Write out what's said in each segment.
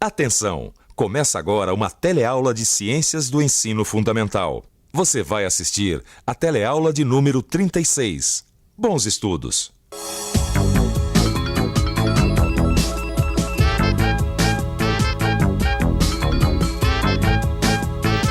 Atenção! Começa agora uma teleaula de Ciências do Ensino Fundamental. Você vai assistir a teleaula de número 36. Bons estudos!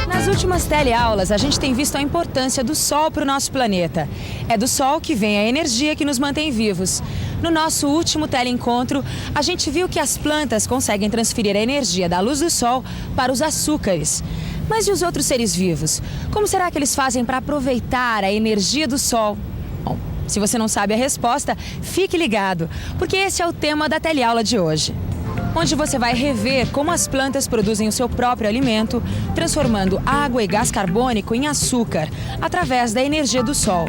Nas últimas teleaulas, a gente tem visto a importância do Sol para o nosso planeta. É do Sol que vem a energia que nos mantém vivos. No nosso último teleencontro, a gente viu que as plantas conseguem transferir a energia da luz do Sol para os açúcares. Mas e os outros seres vivos? Como será que eles fazem para aproveitar a energia do Sol? Bom, se você não sabe a resposta, fique ligado, porque esse é o tema da teleaula de hoje, onde você vai rever como as plantas produzem o seu próprio alimento, transformando água e gás carbônico em açúcar, através da energia do Sol.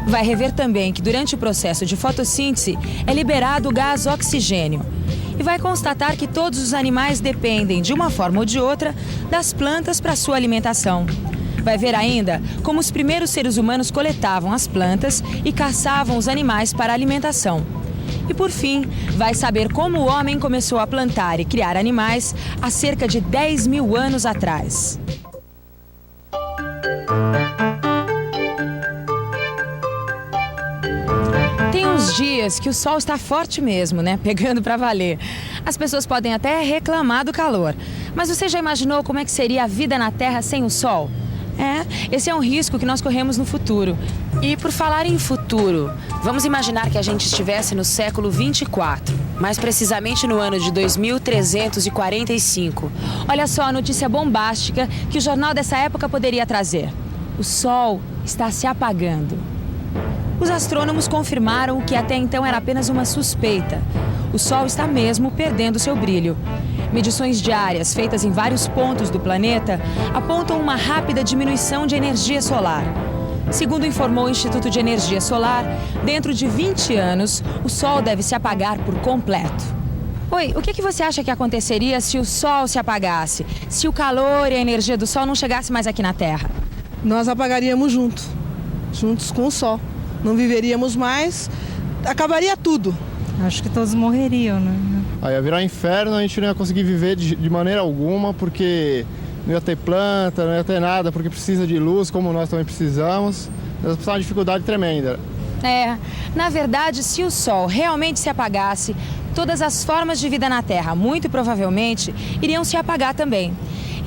Vai rever também que durante o processo de fotossíntese é liberado o gás oxigênio. E vai constatar que todos os animais dependem, de uma forma ou de outra, das plantas para sua alimentação. Vai ver ainda como os primeiros seres humanos coletavam as plantas e caçavam os animais para alimentação. E por fim, vai saber como o homem começou a plantar e criar animais há cerca de 10 mil anos atrás. Tem uns dias que o sol está forte mesmo, né? Pegando para valer. As pessoas podem até reclamar do calor. Mas você já imaginou como é que seria a vida na Terra sem o sol? Esse é um risco que nós corremos no futuro. E por falar em futuro, vamos imaginar que a gente estivesse no século 24, mais precisamente no ano de 2345. Olha só a notícia bombástica que o jornal dessa época poderia trazer. O Sol está se apagando. Os astrônomos confirmaram o que até então era apenas uma suspeita. O Sol está mesmo perdendo seu brilho. Medições diárias feitas em vários pontos do planeta apontam uma rápida diminuição de energia solar. Segundo informou o Instituto de Energia Solar, dentro de 20 anos, o Sol deve se apagar por completo. Oi, o que você acha que aconteceria se o Sol se apagasse? Se o calor e a energia do Sol não chegasse mais aqui na Terra? Nós apagaríamos juntos com o Sol. Não viveríamos mais, acabaria tudo. Acho que todos morreriam, né? Aí ia virar inferno, a gente não ia conseguir viver de maneira alguma, porque não ia ter planta, não ia ter nada, porque precisa de luz, como nós também precisamos. Nós precisamos de uma dificuldade tremenda. Na verdade, se o Sol realmente se apagasse, todas as formas de vida na Terra, muito provavelmente, iriam se apagar também.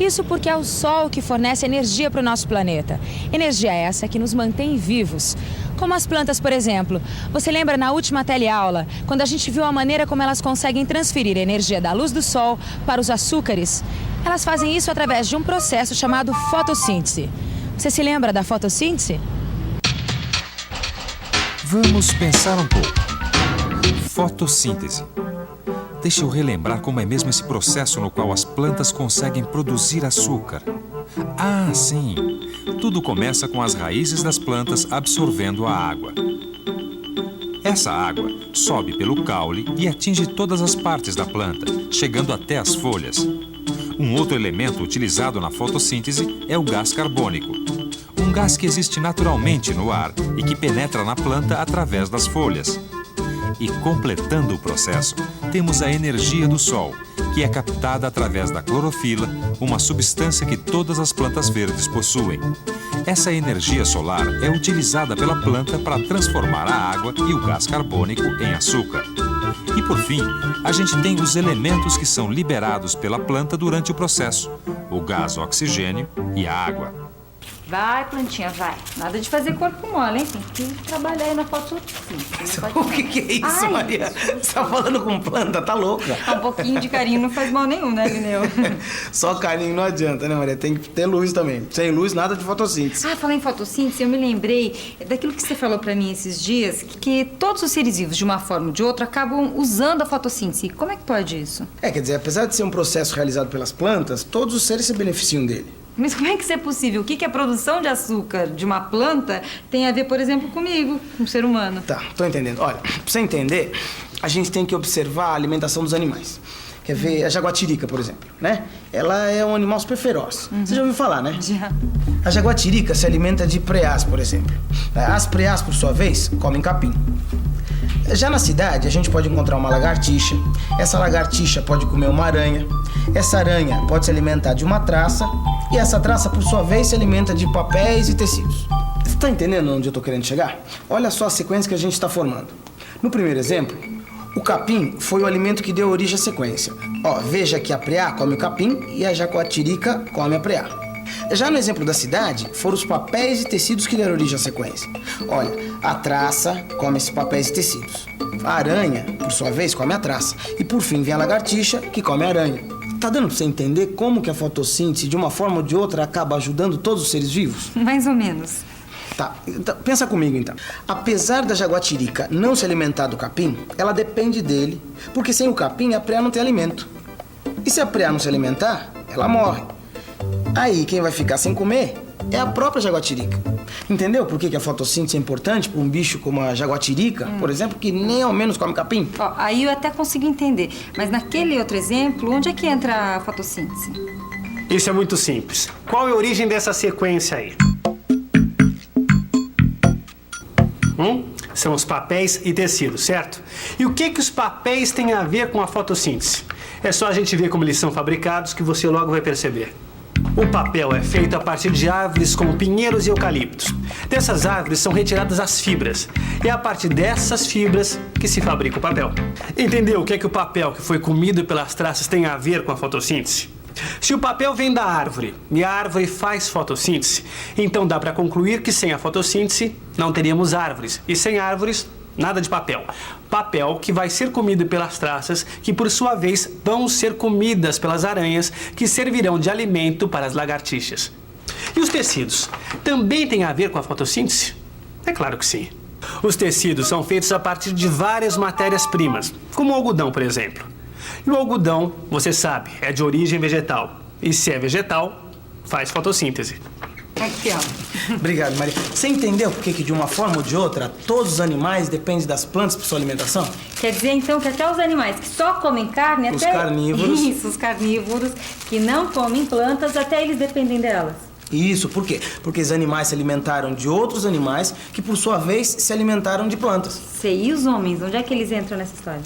Isso porque é o Sol que fornece energia para o nosso planeta. Energia essa que nos mantém vivos. Como as plantas, por exemplo. Você lembra na última teleaula, quando a gente viu a maneira como elas conseguem transferir a energia da luz do Sol para os açúcares? Elas fazem isso através de um processo chamado fotossíntese. Você se lembra da fotossíntese? Vamos pensar um pouco. Fotossíntese. Deixa eu relembrar como é mesmo esse processo no qual as plantas conseguem produzir açúcar. Ah, sim! Tudo começa com as raízes das plantas absorvendo a água. Essa água sobe pelo caule e atinge todas as partes da planta, chegando até as folhas. Um outro elemento utilizado na fotossíntese é o gás carbônico. Um gás que existe naturalmente no ar e que penetra na planta através das folhas. E completando o processo, temos a energia do Sol, que é captada através da clorofila, uma substância que todas as plantas verdes possuem. Essa energia solar é utilizada pela planta para transformar a água e o gás carbônico em açúcar. E por fim, a gente tem os elementos que são liberados pela planta durante o processo: o gás oxigênio e a água. Vai, plantinha, vai. Nada de fazer corpo mole, hein? Tem que trabalhar aí na fotossíntese. O que é isso, Maria? Você tá falando com planta? Tá louca? Um pouquinho de carinho não faz mal nenhum, né, Lineu? Só carinho não adianta, né, Maria? Tem que ter luz também. Sem luz, nada de fotossíntese. Falar em fotossíntese, eu me lembrei daquilo que você falou pra mim esses dias, que todos os seres vivos, de uma forma ou de outra, acabam usando a fotossíntese. Como é que pode isso? Quer dizer, apesar de ser um processo realizado pelas plantas, todos os seres se beneficiam dele. Mas como é que isso é possível? O que a produção de açúcar de uma planta tem a ver, por exemplo, comigo, um ser humano? Tá, tô entendendo. Olha, pra você entender, a gente tem que observar a alimentação dos animais. Quer ver a jaguatirica, por exemplo, né? Ela é um animal super feroz. Você já ouviu falar, né? Já. A jaguatirica se alimenta de preás, por exemplo. As preás, por sua vez, comem capim. Já na cidade, a gente pode encontrar uma lagartixa. Essa lagartixa pode comer uma aranha. Essa aranha pode se alimentar de uma traça. E essa traça, por sua vez, se alimenta de papéis e tecidos. Você tá entendendo onde eu tô querendo chegar? Olha só a sequência que a gente está formando. No primeiro exemplo, o capim foi o alimento que deu origem à sequência. Ó, veja que a preá come o capim e a jaguatirica come a preá. Já no exemplo da cidade, foram os papéis e tecidos que deram origem à sequência. Olha, a traça come esses papéis e tecidos. A aranha, por sua vez, come a traça. E por fim vem a lagartixa, que come a aranha. Tá dando pra você entender como que a fotossíntese, de uma forma ou de outra, acaba ajudando todos os seres vivos? Mais ou menos. Tá, então, pensa comigo então. Apesar da jaguatirica não se alimentar do capim, ela depende dele, porque sem o capim a preá não tem alimento. E se a preá não se alimentar, ela morre. Aí quem vai ficar sem comer é a própria jaguatirica. Entendeu por que a fotossíntese é importante para um bicho como a jaguatirica, por exemplo, que nem ao menos come capim? Ó, aí eu até consegui entender. Mas naquele outro exemplo, onde é que entra a fotossíntese? Isso é muito simples. Qual é a origem dessa sequência aí? São os papéis e tecidos, certo? E o que os papéis têm a ver com a fotossíntese? É só a gente ver como eles são fabricados que você logo vai perceber. O papel é feito a partir de árvores como pinheiros e eucaliptos. Dessas árvores são retiradas as fibras. E é a partir dessas fibras que se fabrica o papel. Entendeu o que o papel que foi comido pelas traças tem a ver com a fotossíntese? Se o papel vem da árvore e a árvore faz fotossíntese, então dá para concluir que sem a fotossíntese não teríamos árvores. E sem árvores, nada de papel. Papel que vai ser comido pelas traças, que por sua vez vão ser comidas pelas aranhas, que servirão de alimento para as lagartixas. E os tecidos? Também têm a ver com a fotossíntese? É claro que sim. Os tecidos são feitos a partir de várias matérias-primas, como o algodão, por exemplo. E o algodão, você sabe, é de origem vegetal. E se é vegetal, faz fotossíntese. Aqui, ó. Obrigado, Maria. Você entendeu por que de uma forma ou de outra, todos os animais dependem das plantas para sua alimentação? Quer dizer, então, que até os animais que só comem carne... Os até... carnívoros. Isso, os carnívoros que não comem plantas, até eles dependem delas. Isso, por quê? Porque os animais se alimentaram de outros animais que, por sua vez, se alimentaram de plantas. Sei, e os homens? Onde é que eles entram nessa história?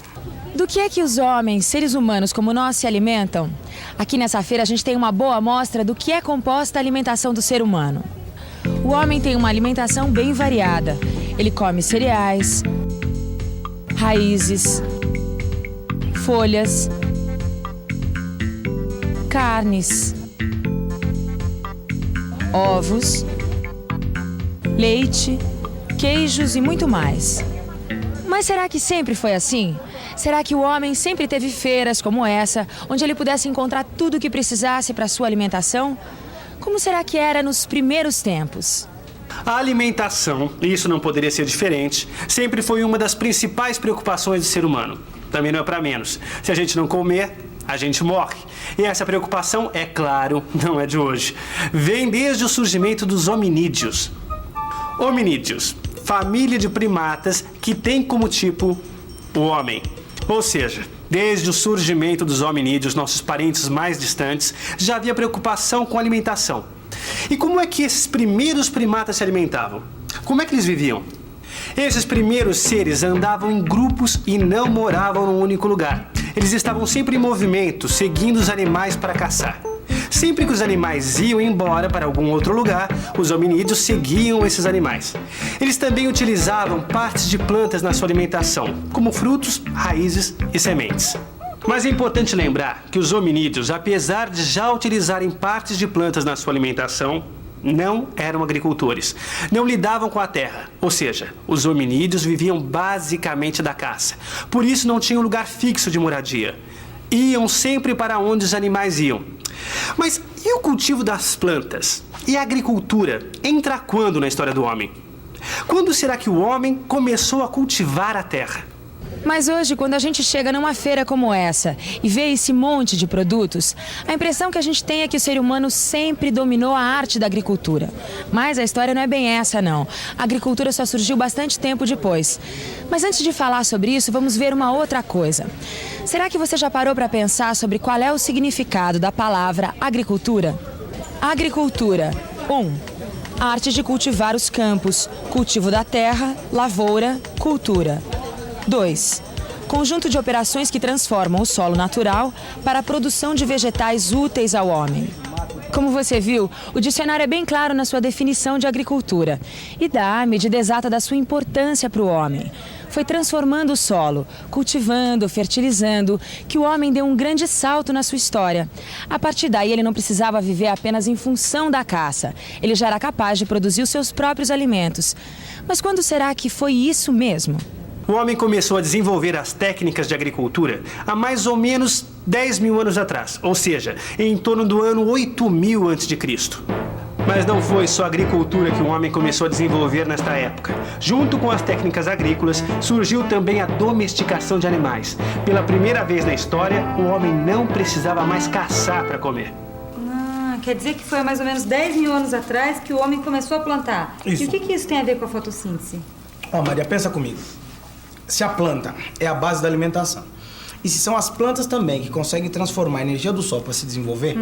Do que é que os homens, seres humanos como nós, se alimentam? Aqui nessa feira a gente tem uma boa amostra do que é composta a alimentação do ser humano. O homem tem uma alimentação bem variada. Ele come cereais, raízes, folhas, carnes, ovos, leite, queijos e muito mais. Mas será que sempre foi assim? Será que o homem sempre teve feiras como essa, onde ele pudesse encontrar tudo o que precisasse para sua alimentação? Como será que era nos primeiros tempos? A alimentação, e isso não poderia ser diferente, sempre foi uma das principais preocupações do ser humano. Também não é para menos. Se a gente não comer, a gente morre. E essa preocupação, é claro, não é de hoje. Vem desde o surgimento dos hominídeos. Hominídeos, família de primatas que tem como tipo o homem. Ou seja, desde o surgimento dos hominídeos, nossos parentes mais distantes, já havia preocupação com a alimentação. E como é que esses primeiros primatas se alimentavam? Como é que eles viviam? Esses primeiros seres andavam em grupos e não moravam num único lugar. Eles estavam sempre em movimento, seguindo os animais para caçar. Sempre que os animais iam embora para algum outro lugar, os hominídeos seguiam esses animais. Eles também utilizavam partes de plantas na sua alimentação, como frutos, raízes e sementes. Mas é importante lembrar que os hominídeos, apesar de já utilizarem partes de plantas na sua alimentação, não eram agricultores. Não lidavam com a terra. Ou seja, os hominídeos viviam basicamente da caça. Por isso não tinham lugar fixo de moradia. Iam sempre para onde os animais iam. Mas e o cultivo das plantas? E a agricultura? Entra quando na história do homem? Quando será que o homem começou a cultivar a terra? Mas hoje, quando a gente chega numa feira como essa e vê esse monte de produtos, a impressão que a gente tem é que o ser humano sempre dominou a arte da agricultura. Mas a história não é bem essa, não. A agricultura só surgiu bastante tempo depois. Mas antes de falar sobre isso, vamos ver uma outra coisa. Será que você já parou para pensar sobre qual é o significado da palavra agricultura? Agricultura. 1. A arte de cultivar os campos. Cultivo da terra, lavoura, cultura. 2. Conjunto de operações que transformam o solo natural para a produção de vegetais úteis ao homem. Como você viu, o dicionário é bem claro na sua definição de agricultura e dá a medida exata da sua importância para o homem. Foi transformando o solo, cultivando, fertilizando, que o homem deu um grande salto na sua história. A partir daí, ele não precisava viver apenas em função da caça. Ele já era capaz de produzir os seus próprios alimentos. Mas quando será que foi isso mesmo? O homem começou a desenvolver as técnicas de agricultura há mais ou menos 10 mil anos atrás, ou seja, em torno do ano 8000 a.C. Mas não foi só a agricultura que o homem começou a desenvolver nesta época. Junto com as técnicas agrícolas, surgiu também a domesticação de animais. Pela primeira vez na história, o homem não precisava mais caçar para comer. Quer dizer que foi há mais ou menos 10 mil anos atrás que o homem começou a plantar. Isso. E o que isso tem a ver com a fotossíntese? Ó, Maria, pensa comigo. Se a planta é a base da alimentação, e se são as plantas também que conseguem transformar a energia do sol para se desenvolver,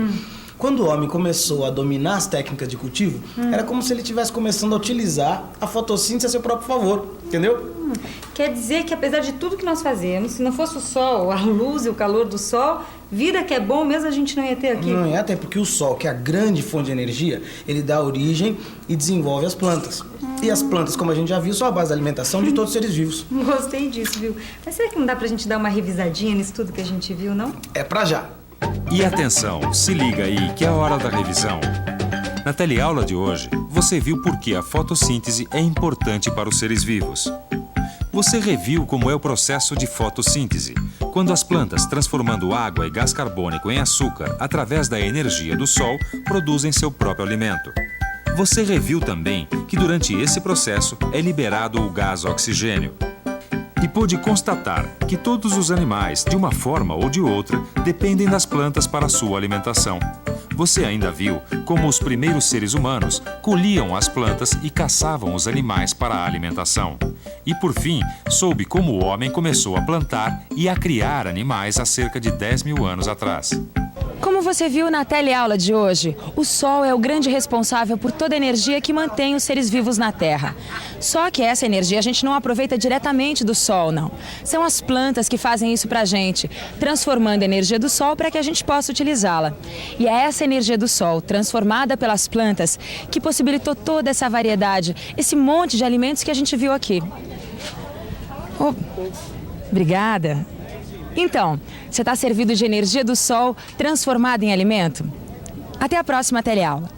quando o homem começou a dominar as técnicas de cultivo, era como se ele estivesse começando a utilizar a fotossíntese a seu próprio favor, entendeu? Quer dizer que apesar de tudo que nós fazemos, se não fosse o sol, a luz e o calor do sol, vida que é bom mesmo a gente não ia ter aqui. Não é, até porque o sol, que é a grande fonte de energia, ele dá origem e desenvolve as plantas. E as plantas, como a gente já viu, são a base da alimentação de todos os seres vivos. Gostei disso, viu? Mas será que não dá pra gente dar uma revisadinha nisso tudo que a gente viu, não? É pra já. E atenção, se liga aí que é a hora da revisão. Na teleaula de hoje, você viu por que a fotossíntese é importante para os seres vivos. Você reviu como é o processo de fotossíntese, quando as plantas, transformando água e gás carbônico em açúcar através da energia do sol, produzem seu próprio alimento. Você reviu também que durante esse processo é liberado o gás oxigênio. E pôde constatar que todos os animais, de uma forma ou de outra, dependem das plantas para sua alimentação. Você ainda viu como os primeiros seres humanos colhiam as plantas e caçavam os animais para a alimentação. E por fim, soube como o homem começou a plantar e a criar animais há cerca de 10 mil anos atrás. Como você viu na teleaula de hoje, o Sol é o grande responsável por toda a energia que mantém os seres vivos na Terra. Só que essa energia a gente não aproveita diretamente do Sol, não. São as plantas que fazem isso pra gente, transformando a energia do Sol para que a gente possa utilizá-la. E é essa energia do Sol, transformada pelas plantas, que possibilitou toda essa variedade, esse monte de alimentos que a gente viu aqui. Oh, obrigada. Então, você está servido de energia do sol transformada em alimento? Até a próxima teleaula.